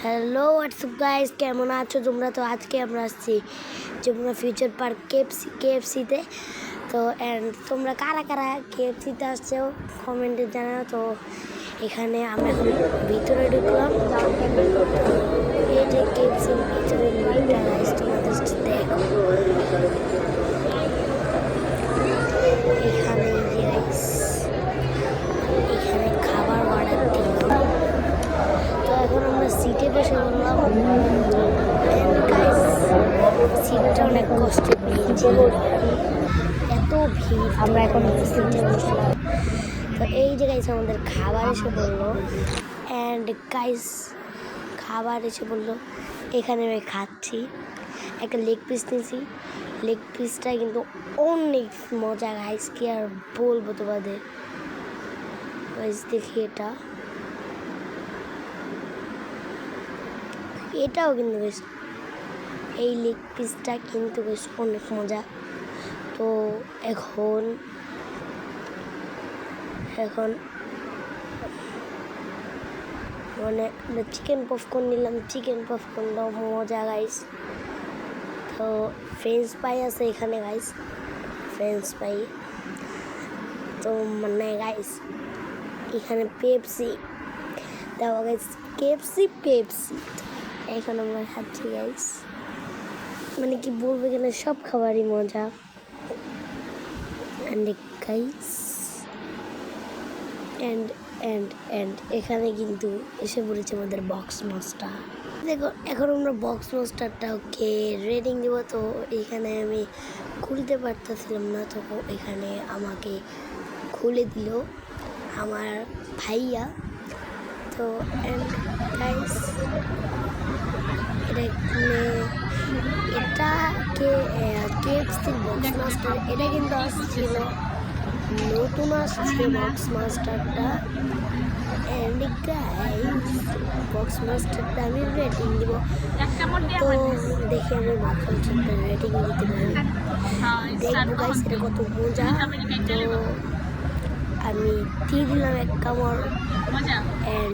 Hello WhatsApp guys, কেমন আছো তোমরা? তো আজকে আমরা আসছি যমুনা ফিউচার পার্ক কেএফসিতে। তো অ্যান্ড তোমরা কারা কারা কেএফসিতে আসছো কমেন্টে জানাও। তো এখানে আমরা এখন ভিতরে ঢুকলাম। এই যে কেএফসির ভিতরে লুকটা গাইস, তোমাদের দেখো। এখানে এখানে খাবার অর্ডার দিলাম। তো এখন আমরা সিটে বসে বললাম, সিটটা অনেক কষ্টে পেয়েছি, এত ভিড়। আমরা এখন সিটে বসলাম। তো এই যে গাইস আমাদের খাবার এসে বললো, অ্যান্ড গাইস খাবার এসে বললো এখানে আমি খাচ্ছি। একটা লেগ পিস নিয়েছি, লেগ পিসটা কিন্তু অনেক মজা গাইস, কি আর বলবো তোমাদের। গাইস দেখি এটাও কিন্তু বেশ, এই লেগ পিসটা কিন্তু বেশ অনেক মজা। তো এখন মানে আমরা চিকেন পপকর্ন নিলাম, চিকেন পপকর্নটাও মজা গাইস। তো ফ্রেঞ্চ ফ্রাই আছে এখানে গাইস, ফ্রেঞ্চ ফ্রাই। তো মানে গাইস এখানে পেপসি দেখো গাইস, পেপসি এখন আমরা খাচ্ছি গাইস। মানে কি বলবো, এখানে সব খাবারই মজা। অ্যান্ড গাইস অ্যান্ড এখানে কিন্তু এসে পড়েছে আমাদের বক্স মাস্টার। দেখো এখন আমরা বক্স মাস্টারটাকে রেটিং দেবো। তো এখানে আমি খুলতে পারতেছিলাম না, তো এখানে আমাকে খুলে দিল আমার ভাইয়া। তো অ্যান্ড গাইস এটাকে কেএফসির বক্স মাস্টার, এটা কিন্তু আসছিল নতুন, আসছে বক্স মাস্টারটা। অ্যান্ড গাইস বক্স মাস্টারটা আমি রেটিং দিব। তো দেখি আমি বক্স মাস্টারটা রেটিং দিতে পারি, দেখবো গাইস এটা কত মজা। তো আমি দিয়ে দিলাম 1 কামড়।